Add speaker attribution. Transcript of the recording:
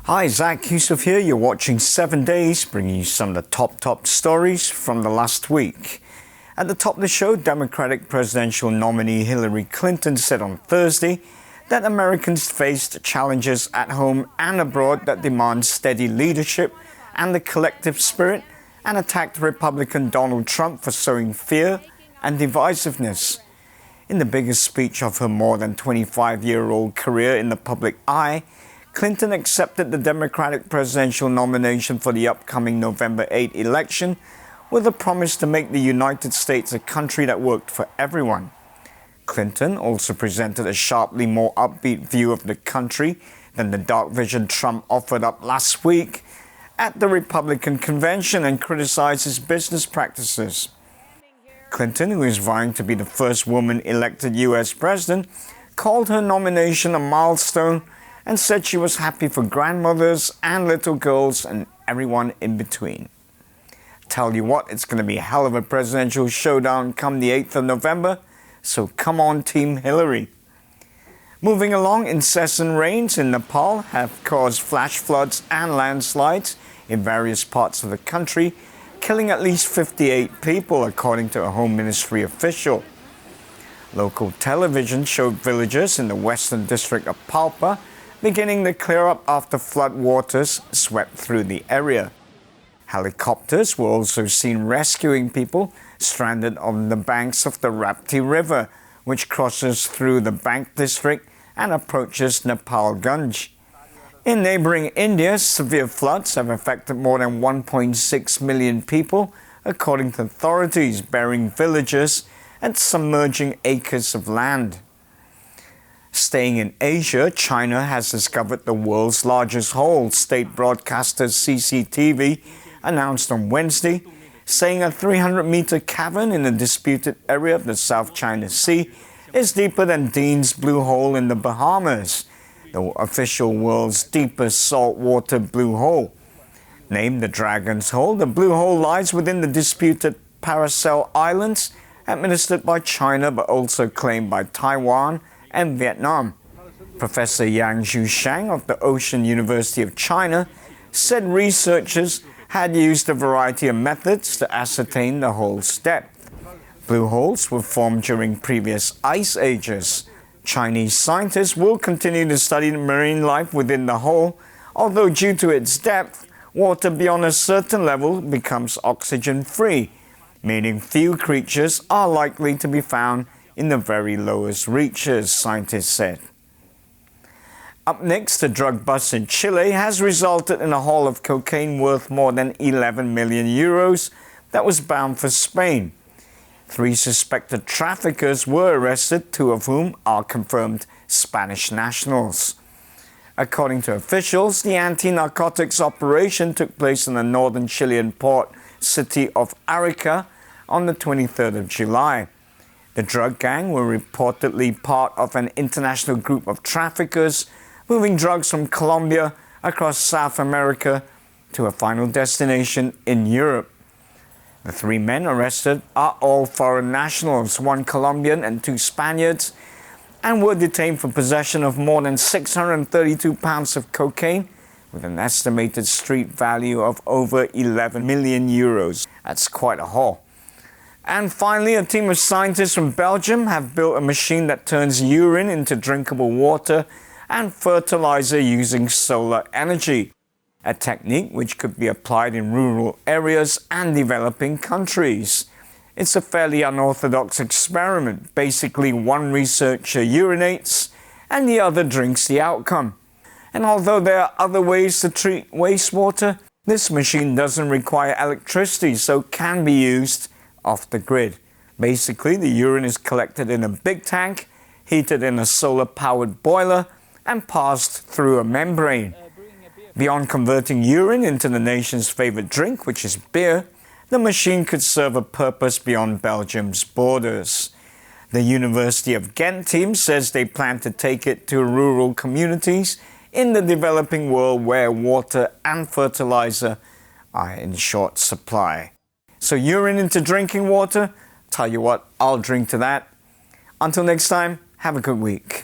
Speaker 1: Hi, Zack Yusof here. You're watching 7 Days, bringing you some of the top stories from the last week. At the top of the show, Democratic presidential nominee Hillary Clinton said on Thursday that Americans faced challenges at home and abroad that demand steady leadership and the collective spirit, and attacked Republican Donald Trump for sowing fear and divisiveness. In the biggest speech of her more than 25-year-old career in the public eye, Clinton accepted the Democratic presidential nomination for the upcoming November 8 election with a promise to make the United States a country that worked for everyone. Clinton also presented a sharply more upbeat view of the country than the dark vision Trump offered up last week at the Republican convention and criticized his business practices. Clinton, who is vying to be the first woman elected U.S. president, called her nomination a milestone and said she was happy for grandmothers and little girls and everyone in between. Tell you what, it's going to be a hell of a presidential showdown come the 8th of November, so come on, Team Hillary. Moving along, incessant rains in Nepal have caused flash floods and landslides in various parts of the country, killing at least 58 people, according to a Home Ministry official. Local television showed villagers in the western district of Palpa beginning to clear up after flood waters swept through the area. Helicopters were also seen rescuing people stranded on the banks of the Rapti River, which crosses through the Bank district and approaches Nepalganj. In neighboring India, severe floods have affected more than 1.6 million people, according to authorities, burying villages and submerging acres of land. Staying in Asia, China has discovered the world's largest hole, state broadcaster CCTV announced on Wednesday, saying a 300-meter cavern in a disputed area of the South China Sea is deeper than Dean's Blue Hole in the Bahamas, the official world's deepest saltwater blue hole. Named the Dragon's Hole, the Blue Hole lies within the disputed Paracel Islands, administered by China but also claimed by Taiwan and Vietnam. Professor Yang Zhushang of the Ocean University of China said researchers had used a variety of methods to ascertain the hole's depth. Blue holes were formed during previous ice ages. Chinese scientists will continue to study the marine life within the hole, although due to its depth, water beyond a certain level becomes oxygen-free, meaning few creatures are likely to be found in the very lowest reaches, scientists said. Up next, a drug bust in Chile has resulted in a haul of cocaine worth more than 11 million euros that was bound for Spain. 3 suspected traffickers were arrested, 2 of whom are confirmed Spanish nationals. According to officials, the anti-narcotics operation took place in the northern Chilean port city of Arica on the 23rd of July. The drug gang were reportedly part of an international group of traffickers moving drugs from Colombia across South America to a final destination in Europe. The 3 men arrested are all foreign nationals, 1 Colombian and 2 Spaniards, and were detained for possession of more than 632 pounds of cocaine with an estimated street value of over 11 million euros. That's quite a haul. And finally, a team of scientists from Belgium have built a machine that turns urine into drinkable water and fertilizer using solar energy, a technique which could be applied in rural areas and developing countries. It's a fairly unorthodox experiment. Basically, one researcher urinates and the other drinks the outcome. And although there are other ways to treat wastewater, this machine doesn't require electricity, so can be used off the grid. Basically, the urine is collected in a big tank, heated in a solar-powered boiler, and passed through a membrane. Beyond converting urine into the nation's favorite drink, which is beer, the machine could serve a purpose beyond Belgium's borders. The University of Ghent team says they plan to take it to rural communities in the developing world where water and fertilizer are in short supply. So urine into drinking water? Tell you what, I'll drink to that. Until next time, have a good week.